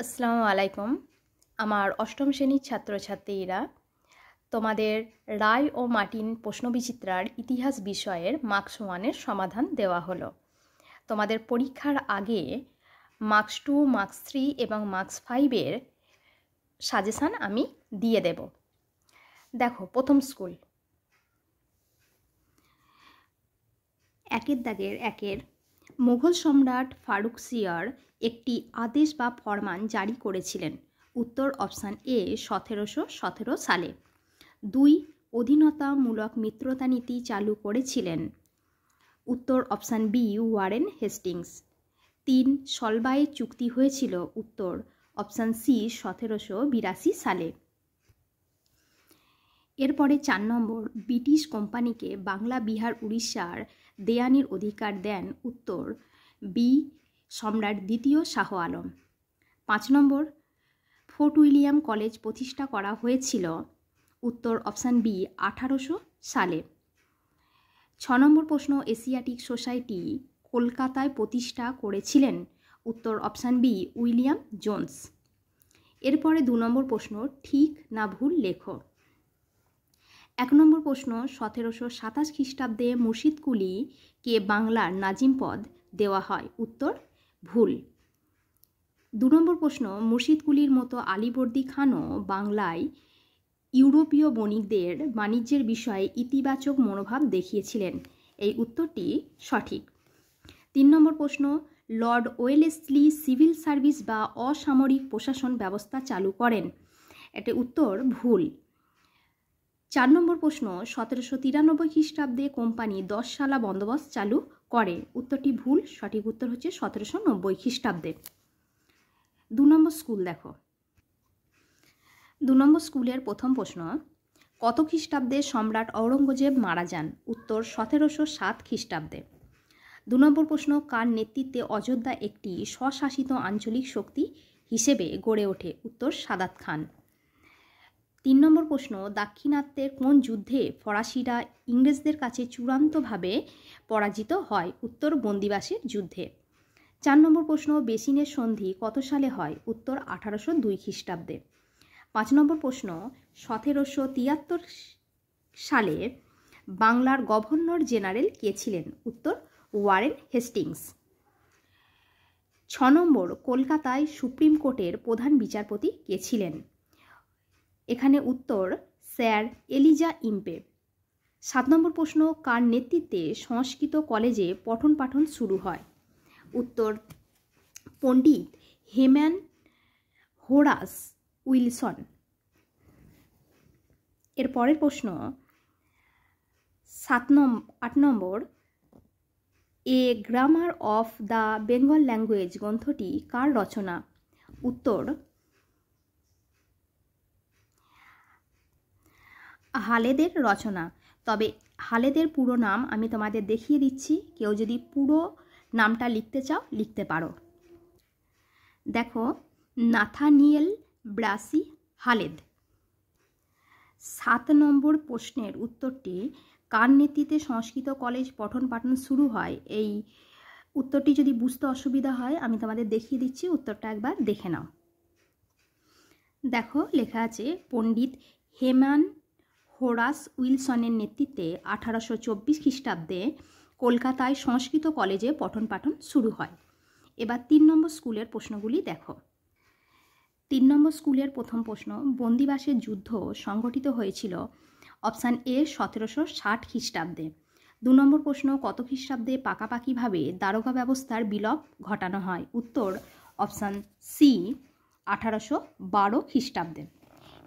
আসসালামু আলাইকুম। আমার অষ্টম শ্রেণীর ছাত্রছাত্রীরা তোমাদের রায় ও মার্টিন প্রশ্নবিচিত্রার ইতিহাস বিষয়ের মার্কস 1-এর সমাধান দেওয়া হলো। তোমাদের পরীক্ষার আগে মার্কস 2, মার্কস 3 এবং মার্কস 5-এর সাজেশান আমি দিয়ে দেব। দেখো, প্রথম স্কুল। একের দাগের একের মুঘল সম্রাট ফারুকসিয়ার একটি আদেশ বা ফরমান জারি করেছিলেন। উত্তর অপশান এ 1717 সালে। 2. অধীনতামূলক মিত্রতা নীতি চালু করেছিলেন। উত্তর অপশান বি ওয়ারেন হেস্টিংস। 3. সলবায়ের চুক্তি হয়েছিল। উত্তর অপশান সি 1782 সালে। এরপরে 4 নম্বর, ব্রিটিশ কোম্পানিকে বাংলা, বিহার, উড়িষ্যার দেয়ানির অধিকার দেন। উত্তর বি সম্রাট দ্বিতীয় শাহ আলম। 5 নম্বর, ফোর্ট উইলিয়াম কলেজ প্রতিষ্ঠা করা হয়েছিল। উত্তর অপশান বি 1800 সালে। 6 নম্বর প্রশ্ন, এশিয়াটিক সোসাইটি কলকাতায় প্রতিষ্ঠা করেছিলেন। উত্তর অপশান বি উইলিয়াম জোন্স। এরপরে 2 নম্বর প্রশ্ন, ঠিক না ভুল লেখো। 1 নম্বর প্রশ্ন, 1727 খ্রিস্টাব্দে মুর্শিদকুলিকে বাংলার নাজিম পদ দেওয়া হয়। উত্তর ভুল। 2 নম্বর প্রশ্ন, মুর্শিদকুলির মতো আলীবর্দী খানও বাংলায় ইউরোপীয় বণিকদের বাণিজ্যের বিষয়ে ইতিবাচক মনোভাব দেখিয়েছিলেন। এই উত্তরটি সঠিক। 3 নম্বর প্রশ্ন, লর্ড ওয়েলেসলি সিভিল সার্ভিস বা অসামরিক প্রশাসন ব্যবস্থা চালু করেন। এটি উত্তর ভুল। 4 নম্বর প্রশ্ন, 1793 খ্রিস্টাব্দে কোম্পানি 10 সালা বন্দোবস্ত চালু করে। উত্তরটি ভুল। সঠিক উত্তর হচ্ছে 1790 খ্রিস্টাব্দে। 2 নম্বর স্কুল দেখো। 2 নম্বর স্কুলের প্রথম প্রশ্ন, কত খ্রিস্টাব্দে সম্রাট ঔরঙ্গজেব মারা যান। উত্তর 1707 খ্রিস্টাব্দে। 2 নম্বর প্রশ্ন, কার নেতৃত্বে অযোধ্যা একটি স্বশাসিত আঞ্চলিক শক্তি হিসেবে গড়ে ওঠে। উত্তর সাদাত খান। 3 নম্বর প্রশ্ন, দাক্ষিণাত্যের কোন যুদ্ধে ফরাসিরা ইংরেজদের কাছে চূড়ান্তভাবে পরাজিত হয়। উত্তর বন্দিবাসের যুদ্ধে। 4 নম্বর প্রশ্ন, বেসিনের সন্ধি কত সালে হয়। উত্তর 1802 খ্রিস্টাব্দে। 5 নম্বর প্রশ্ন, 1773 সালে বাংলার গভর্নর জেনারেল কে ছিলেন। উত্তর ওয়ারেন হেস্টিংস। 6 নম্বর, কলকাতায় সুপ্রিম কোর্টের প্রধান বিচারপতি কে ছিলেন। এখানে উত্তর স্যার এলিজা ইম্পে। 7 নম্বর প্রশ্ন, কার নেতৃত্বে সংস্কৃত কলেজে পঠন পাঠন শুরু হয়। উত্তর পণ্ডিত হেমান হোরাস উইলসন। এর পরের প্রশ্ন 8 নম্বর, a grammar of the Bengal language গ্রন্থটি কার রচনা। উত্তর হালেদের রচনা। তবে হালেদের পুরো নাম আমি তোমাদের দেখিয়ে দিচ্ছি, কেউ যদি পুরো নামটা লিখতে চাও লিখতে পারো। দেখো, নাথানিয়েল ব্রাসি হালেদ। 7 নম্বর প্রশ্নের উত্তরটি, কার নেতৃত্বে সংস্কৃত কলেজ পঠন পাঠন শুরু হয়। এই উত্তরটি যদি বুঝতে অসুবিধা হয় আমি তোমাদের দেখিয়ে দিচ্ছি, উত্তরটা একবার দেখে নাও। দেখো, লেখা আছে পণ্ডিত হেমান হোরাস উইলসনের নেতৃত্বে 1824 খ্রিস্টাব্দে কলকাতায় সংস্কৃত কলেজে পঠন পাঠন শুরু হয়। এবার 3 নম্বর স্কুলের প্রশ্নগুলি দেখো। 3 নম্বর স্কুলের প্রথম প্রশ্ন, বন্দিবাসের যুদ্ধ সংগঠিত হয়েছিল। অপশান এ 1760 খ্রিস্টাব্দে। 2 নম্বর প্রশ্ন, কত খ্রিস্টাব্দে পাকাপাকিভাবে দারোগা ব্যবস্থার বিলোপ ঘটানো হয়। উত্তর অপশান সি 1812 খ্রিস্টাব্দে।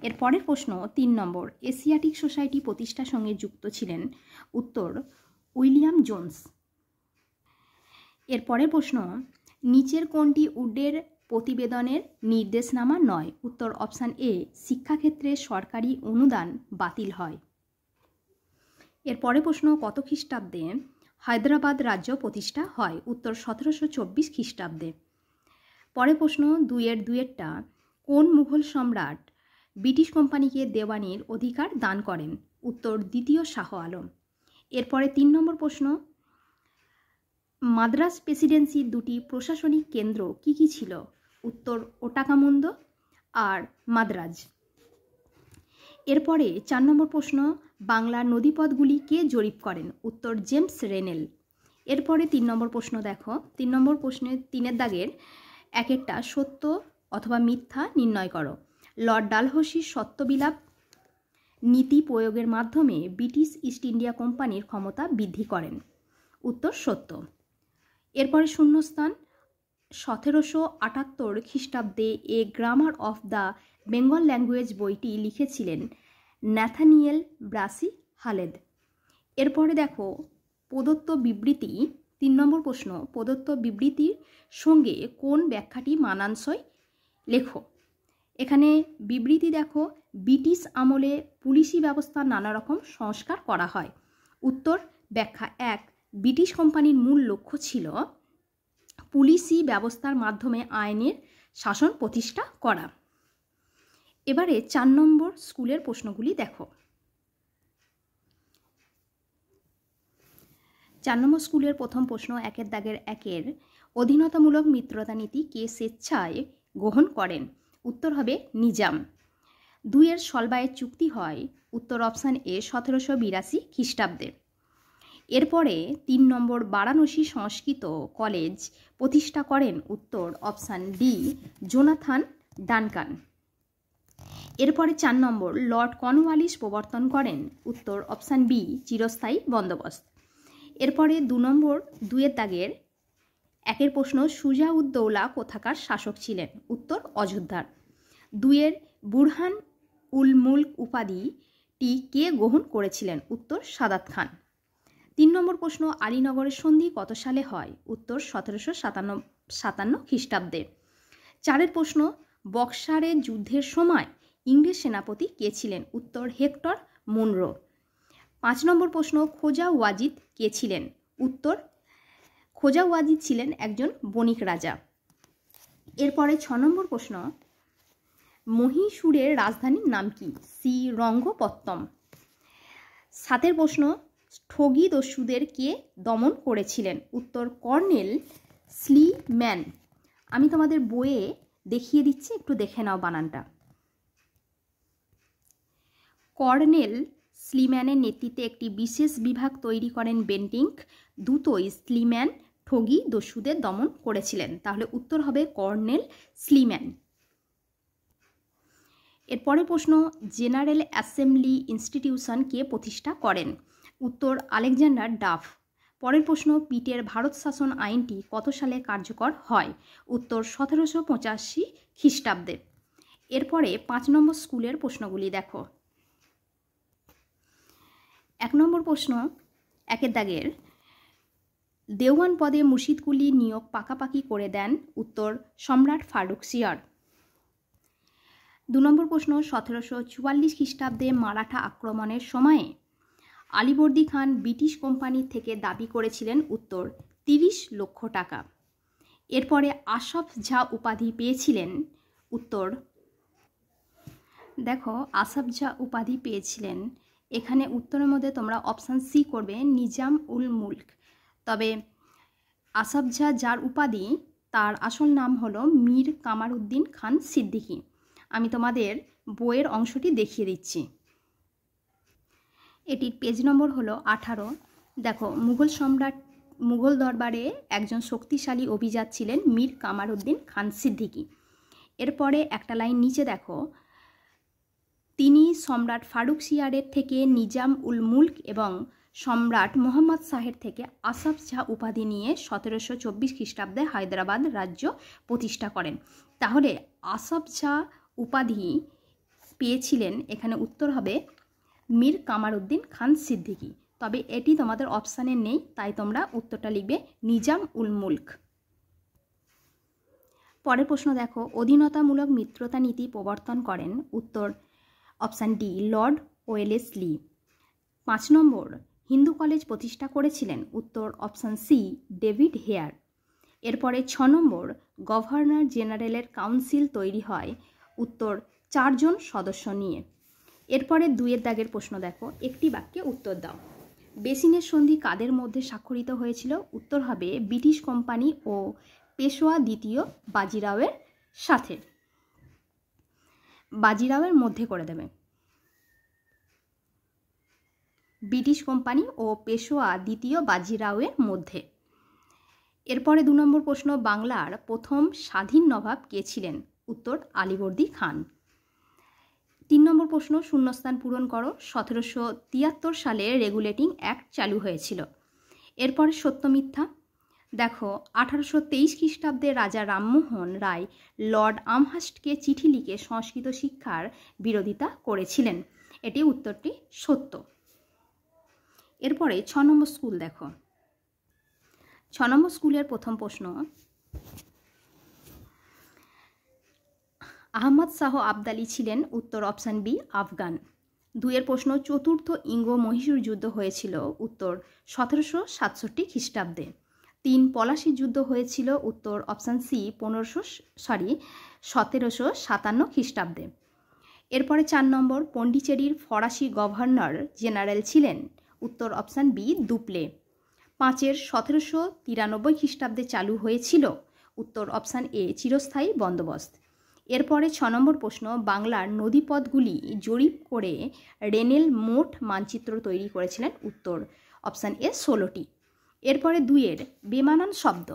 এর পরের প্রশ্ন 3 নম্বর, এশিয়াটিক সোসাইটি প্রতিষ্ঠার সঙ্গে যুক্ত ছিলেন। উত্তর উইলিয়াম জোন্স। এর পরের প্রশ্ন, নিচের কোনটি উডের প্রতিবেদনের নির্দেশনামা নয়। উত্তর অপশান এ শিক্ষাক্ষেত্রে সরকারি অনুদান বাতিল হয়। এর পরের প্রশ্ন, কত খ্রিস্টাব্দে হায়দ্রাবাদ রাজ্য প্রতিষ্ঠা হয়। উত্তর 1724 খ্রিস্টাব্দে। পরের প্রশ্ন 2-এরটা, কোন মুঘল সম্রাট ব্রিটিশ কোম্পানিকে দেওয়ানির অধিকার দান করেন। উত্তর দ্বিতীয় শাহ আলম। এরপরে 3 নম্বর প্রশ্ন, মাদ্রাজ প্রেসিডেন্সির দুটি প্রশাসনিক কেন্দ্র কি কি ছিল। উত্তর ওটাকামুন্দ আর মাদ্রাজ। এরপরে 4 নম্বর প্রশ্ন, বাংলার নদীপথগুলি কে জরিপ করেন? উত্তর জেমস রেনেল। এরপরে 3 নম্বর প্রশ্ন দেখো, 3 নম্বর প্রশ্নে 3-এর দাগের এক একটা সত্য অথবা মিথ্যা নির্ণয় করো। লর্ড ডালহৌসির সত্যবিলাপ নীতি প্রয়োগের মাধ্যমে ব্রিটিশ ইস্ট ইন্ডিয়া কোম্পানির ক্ষমতা বৃদ্ধি করেন। উত্তর সত্য। এরপরে শূন্যস্থান, 1778 খ্রিস্টাব্দে a grammar of the Bengal language বইটি লিখেছিলেন ন্যাথানিয়েল ব্রাসি হালেদ। এরপরে দেখো প্রদত্ত বিবৃতি, 3 নম্বর প্রশ্ন, প্রদত্ত বিবৃতির সঙ্গে কোন ব্যাখ্যাটি মানানসই লেখো। এখানে বিবৃতি দেখো, ব্রিটিশ আমলে পুলিশি ব্যবস্থার নানা রকম সংস্কার করা হয়। উত্তর ব্যাখ্যা 1, ব্রিটিশ কোম্পানির মূল লক্ষ্য ছিল পুলিশি ব্যবস্থার মাধ্যমে আইনের শাসন প্রতিষ্ঠা করা। এবারে 4 নম্বর স্কুলের প্রশ্নগুলি দেখো। 4 নম্বর স্কুলের প্রথম প্রশ্ন, 1-এর দাগের 1-এর অধীনতামূলক মিত্রতা নীতি কে স্বেচ্ছায় গ্রহণ করেন? উত্তর হবে নিজাম। 2-এর সলবায়ের চুক্তি হয়? উত্তর অপশান এ 1782 খ্রিস্টাব্দে। এরপরে 3 নম্বর, বারাণসী সংস্কৃত কলেজ প্রতিষ্ঠা করেন? উত্তর অপশান ডি জোনাথন ডানকান। এরপরে 4 নম্বর, লর্ড কর্নওয়ালিস প্রবর্তন করেন? উত্তর অপশান বি চিরস্থায়ী বন্দোবস্ত। এরপরে 2 নম্বর, 2-এর দাগের 1-এর প্রশ্ন, সুজা-উদ-দৌলা কোথাকার শাসক ছিলেন? উত্তর অযোধ্যার। 2-এর বুরহান উল মুলক উপাধিটি কে গ্রহণ করেছিলেন? উত্তর সাদাত খান। 3 নম্বর প্রশ্ন, আলীনগরের সন্ধি কত সালে হয়? উত্তর 1757 খ্রিস্টাব্দে। 4-এর প্রশ্ন, বক্সারের যুদ্ধের সময় ইংরেজ সেনাপতি কে ছিলেন? উত্তর হেক্টর মুনরো। 5 নম্বর প্রশ্ন, খোজা ওয়াজিদ কে ছিলেন? উত্তর খোজা ওয়াজিদ ছিলেন একজন বণিক রাজা। এরপরে 6 নম্বর প্রশ্ন, মহীশূরের রাজধানীর নাম কি? সি রঙ্গপত্তম। 7-এর প্রশ্ন, ঠগী দস্যুদের কে দমন করেছিলেন? উত্তর কর্নেল স্লিম্যান। আমি তোমাদের বইয়ে দেখিয়ে দিচ্ছি, একটু দেখে নাও বানানটা। কর্নেল স্লিম্যানের নেতৃত্বে একটি বিশেষ বিভাগ তৈরি করেন বেন্টিঙ্ক। দ্রুতই স্লিম্যান ঠগী দস্যুদের দমন করেছিলেন। তাহলে উত্তর হবে কর্নেল স্লিম্যান। এরপরে প্রশ্ন, জেনারেল অ্যাসেম্বলি ইনস্টিটিউশন কে প্রতিষ্ঠা করেন? উত্তর আলেকজান্ডার ডাফ। পরের প্রশ্ন, পিটের ভারত শাসন আইনটি কত সালে কার্যকর হয়? উত্তর 1785 খ্রিস্টাব্দে। এরপরে 5 নম্বর স্কুলের প্রশ্নগুলি দেখো। 1 নম্বর প্রশ্ন, 1-এর দাগের দেওয়ান পদে মুর্শিদকুলি নিয়োগ পাকাপাকি করে দেন? উত্তর সম্রাট ফারুকসিয়ার। 2 নম্বর প্রশ্ন, 1744 খ্রিস্টাব্দে মারাঠা আক্রমণের সময়ে আলীবর্দী খান ব্রিটিশ কোম্পানির থেকে দাবি করেছিলেন? উত্তর 30 লক্ষ টাকা। এরপরে আসফ ঝা উপাধি পেয়েছিলেন? উত্তর দেখো, আসফ ঝা উপাধি পেয়েছিলেন, এখানে উত্তরের মধ্যে তোমরা অপশান সি করবে নিজাম উল মুলক। তবে আসফ ঝা যার উপাধি, তার আসল নাম হলো মীর কামারউদ্দিন খান সিদ্দিকী। আমি তোমাদের বইয়ের অংশটি দেখিয়ে দিচ্ছি। এটির পেজ নম্বর হলো 18। দেখো, মুঘল দরবারে একজন শক্তিশালী অভিজাত ছিলেন মীর কামারউদ্দিন খান সিদ্দিকী। এরপরে একটা লাইন নিচে দেখো, তিনি সম্রাট ফারুকসিয়ারের থেকে নিজাম উল মুলক এবং সম্রাট মোহাম্মদ শাহের থেকে আসফ ঝা উপাধি নিয়ে 1724 খ্রিস্টাব্দে হায়দ্রাবাদ রাজ্য প্রতিষ্ঠা করেন। তাহলে আসফ ঝা উপাধি পেয়েছিলেন, এখানে উত্তর হবে মীর কামারউদ্দিন খান সিদ্দিকী। তবে এটি তোমাদের অপশানে নেই, তাই তোমরা উত্তরটা লিখবে নিজাম উল মুলক। পরের প্রশ্ন দেখো, অধীনতামূলক মিত্রতা নীতি প্রবর্তন করেন? উত্তর অপশান ডি লর্ড ওয়েলেসলি। 5 নম্বর, হিন্দু কলেজ প্রতিষ্ঠা করেছিলেন? উত্তর অপশান সি ডেভিড হেয়ার। এরপরে 6 নম্বর, গভর্নর জেনারেলের কাউন্সিল তৈরি হয়? উত্তর 4 জন সদস্য নিয়ে। এরপরে 2-এর দাগের প্রশ্ন দেখো, একটি বাক্যে উত্তর দাও। বেসিনের সন্ধি কাদের মধ্যে স্বাক্ষরিত হয়েছিল? উত্তর হবে ব্রিটিশ কোম্পানি ও পেশোয়া দ্বিতীয় বাজিরাওয়ের সাথে বাজিরাওয়ের মধ্যে করে দেবে। ব্রিটিশ কোম্পানি ও পেশোয়া দ্বিতীয় বাজিরাওয়ের মধ্যে। এরপরে 2 নম্বর প্রশ্ন, বাংলার প্রথম স্বাধীন নবাব কে ছিলেন? উত্তর আলীবর্দী খান। 3 নম্বর প্রশ্ন, শূন্যস্থান পূরণ করো। 1773 সালে রেগুলেটিং অ্যাক্ট চালু হয়েছিল। এরপরে সত্য মিথ্যা। দেখো, 1823 খ্রিস্টাব্দে রাজা রামমোহন রায় লর্ড আমহার্স্টকে চিঠি লিখে সংস্কৃত শিক্ষার বিরোধিতা করেছিলেন। এটি উত্তরটি সত্য। এরপরে 6 নম্বর স্কুল দেখো। 6 নম্বর স্কুলের প্রথম প্রশ্ন, আহমদ শাহ আবদালি ছিলেন? উত্তর অপশান বি আফগান। 2 এর প্রশ্ন, চতুর্থ ইঙ্গো মহীশূর যুদ্ধ হয়েছিল? উত্তর 1767 খ্রিস্টাব্দে। 3 পলাশির যুদ্ধ হয়েছিল? উত্তর অপশান সি 1757 খ্রিস্টাব্দে। এরপরে 4 নম্বর, পন্ডিচেরির ফরাসি গভর্নর জেনারেল ছিলেন? উত্তর অপশান বি দুপ্লে। 5 1793 খ্রিস্টাব্দে চালু হয়েছিল? উত্তর অপশান এ চিরস্থায়ী বন্দোবস্ত। এরপরে 6 নম্বর প্রশ্ন, বাংলার নদীপথগুলি জরিপ করে রেনেল মোট মানচিত্র তৈরি করেছিলেন? উত্তর অপশান এ 16টি। এরপরে 2 এর বেমানান শব্দ।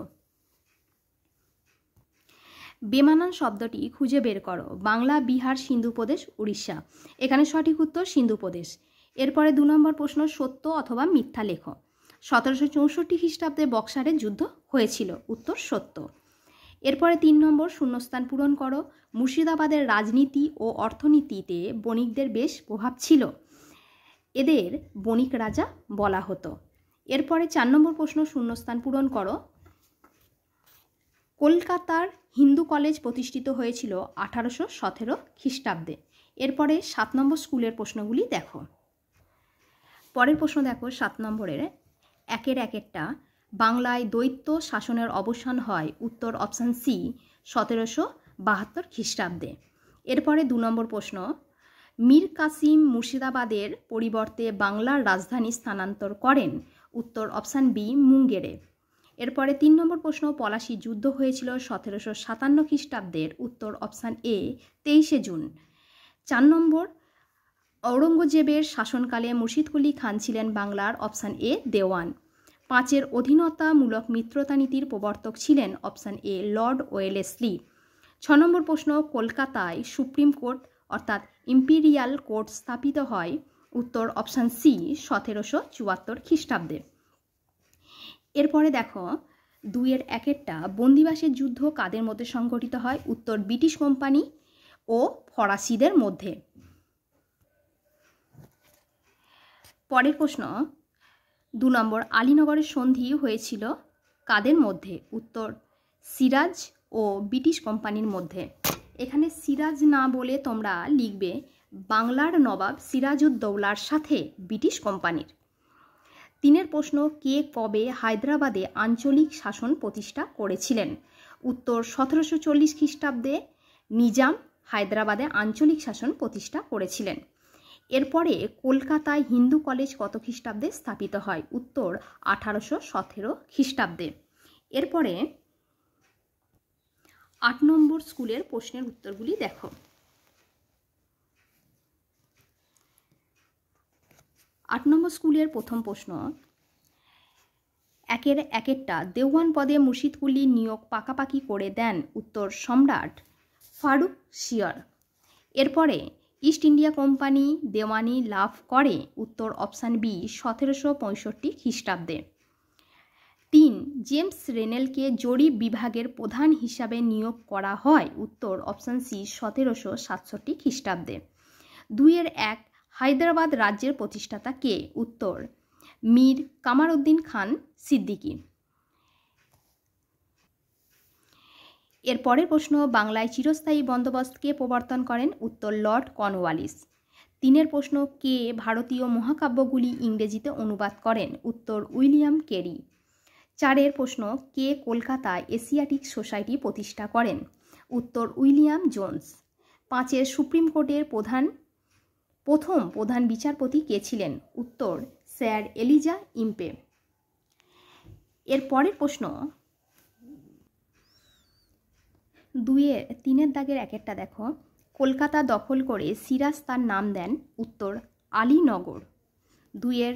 বেমানান শব্দটি খুঁজে বের করো। বাংলা, বিহার, সিন্ধু প্রদেশ, উড়িষ্যা। এখানে সঠিক উত্তর সিন্ধু প্রদেশ। এরপরে 2 নম্বর প্রশ্ন, সত্য অথবা মিথ্যা লেখো। 1764 খ্রিস্টাব্দে বক্সারের যুদ্ধ হয়েছিল? উত্তর সত্য। এরপরে 3 নম্বর, শূন্যস্থান পূরণ করো। মুর্শিদাবাদের রাজনীতি ও অর্থনীতিতে বণিকদের বেশ প্রভাব ছিল। এদের বণিক রাজা বলা হতো। এরপরে 4 নম্বর প্রশ্ন, শূন্যস্থান পূরণ করো। কলকাতার হিন্দু কলেজ প্রতিষ্ঠিত হয়েছিল 1817 খ্রিস্টাব্দে। এরপরে 7 নম্বর স্কুলের প্রশ্নগুলি দেখো। পরের প্রশ্ন দেখো 7 নম্বরের, একের একটা, বাংলায় দ্বৈত শাসনের অবসান হয়? উত্তর অপশান সি 1772 খ্রিস্টাব্দে। এরপরে 2 নম্বর প্রশ্ন, মীর কাসিম মুর্শিদাবাদের পরিবর্তে বাংলার রাজধানী স্থানান্তর করেন? উত্তর অপশান বি মুঙ্গেরে। এরপরে 3 নম্বর প্রশ্ন, পলাশি যুদ্ধ হয়েছিল 1757 খ্রিস্টাব্দের? উত্তর অপশান এ 23শে জুন। 4 নম্বর, ঔরঙ্গজেবের শাসনকালে মুর্শিদকুলি খান ছিলেন বাংলার? অপশান এ দেওয়ান। 5 এর অধীনতামূলক মিত্রতা নীতির প্রবর্তক ছিলেন? Option A Lord Wellesley. 6 নম্বর প্রশ্ন, কলকাতায় সুপ্রিম কোর্ট অর্থাৎ ইম্পিরিয়াল কোর্ট স্থাপিত হয়? উত্তর অপশান সি 1774 খ্রিস্টাব্দে। এরপরে দেখো 2 এর একটা, বন্দিবাসের যুদ্ধ কাদের মধ্যে সংঘটিত হয়? উত্তর ব্রিটিশ কোম্পানি ও ফরাসিদের মধ্যে। পরের প্রশ্ন 2 নম্বর, আলীনগরের সন্ধি হয়েছিল কাদের মধ্যে? উত্তর সিরাজ ও ব্রিটিশ কোম্পানির মধ্যে। এখানে সিরাজ না বলে তোমরা লিখবে বাংলার নবাব সিরাজউদ্দৌলার সাথে ব্রিটিশ কোম্পানির। 3 প্রশ্ন, কে কবে হায়দ্রাবাদে আঞ্চলিক শাসন প্রতিষ্ঠা করেছিলেন? উত্তর 1740 খ্রিস্টাব্দে নিজাম হায়দ্রাবাদে আঞ্চলিক শাসন প্রতিষ্ঠা করেছিলেন। এরপরে কলকাতায় হিন্দু কলেজ কত খ্রিস্টাব্দে স্থাপিত হয়? উত্তর 1817 খ্রিস্টাব্দে। এরপরে 8 নম্বর স্কুলের প্রশ্নের উত্তরগুলি দেখো। 8 নম্বর স্কুলের প্রথম প্রশ্ন, একের একটা, দেওয়ান পদে মুর্শিদকুলি নিয়োগ পাকাপাকি করে দেন? উত্তর সম্রাট ফারুক শিয়র। এরপরে ইস্ট ইন্ডিয়া কোম্পানি দেওয়ানি লাভ করে? উত্তর অপশান বি 1765 খ্রিস্টাব্দে। 3 জেমস রেনেলকে জরিপ বিভাগের প্রধান হিসাবে নিয়োগ করা হয়? উত্তর অপশান সি 1767 খ্রিস্টাব্দে। 2 এর 1, হায়দ্রাবাদ রাজ্যের প্রতিষ্ঠাতা কে? উত্তর মীর কামারউদ্দিন খান সিদ্দিকী। এর পরের প্রশ্ন, বাংলায় চিরস্থায়ী বন্দোবস্ত কে প্রবর্তন করেন? উত্তর লর্ড কর্নওয়ালিস। 3 প্রশ্ন, কে ভারতীয় মহাকাব্যগুলি ইংরেজিতে অনুবাদ করেন? উত্তর উইলিয়াম কেরি। 4 প্রশ্ন, কে কলকাতায় এশিয়াটিক সোসাইটি প্রতিষ্ঠা করেন? উত্তর উইলিয়াম জোন্স। 5 সুপ্রিম কোর্টের প্রথম প্রধান বিচারপতি কে ছিলেন? উত্তর স্যার এলিজা ইম্পে। এর পরের প্রশ্ন তিনের দাগের এক একটা দেখো। কলকাতা দখল করে সিরাজ তার নাম দেন, উত্তর আলীনগর। 2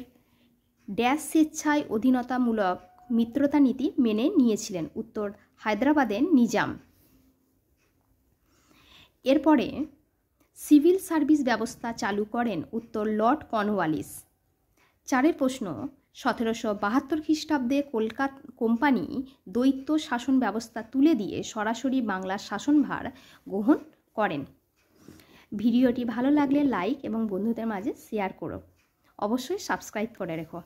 ড্যাশ স্বেচ্ছায় অধীনতামূলক মিত্রতা নীতি মেনে নিয়েছিলেন, উত্তর হায়দ্রাবাদের নিজাম। এরপরে সিভিল সার্ভিস ব্যবস্থা চালু করেন, উত্তর লর্ড কর্নওয়ালিস। 4 প্রশ্ন, 1772 খ্রিস্টাব্দে কলকাতা কোম্পানি দ্বৈত শাসন ব্যবস্থা তুলে দিয়ে সরাসরি বাংলার শাসনভার গ্রহণ করেন। ভিডিওটি ভালো লাগলে লাইক এবং বন্ধুদের মাঝে শেয়ার করো। অবশ্যই সাবস্ক্রাইব করে রেখো।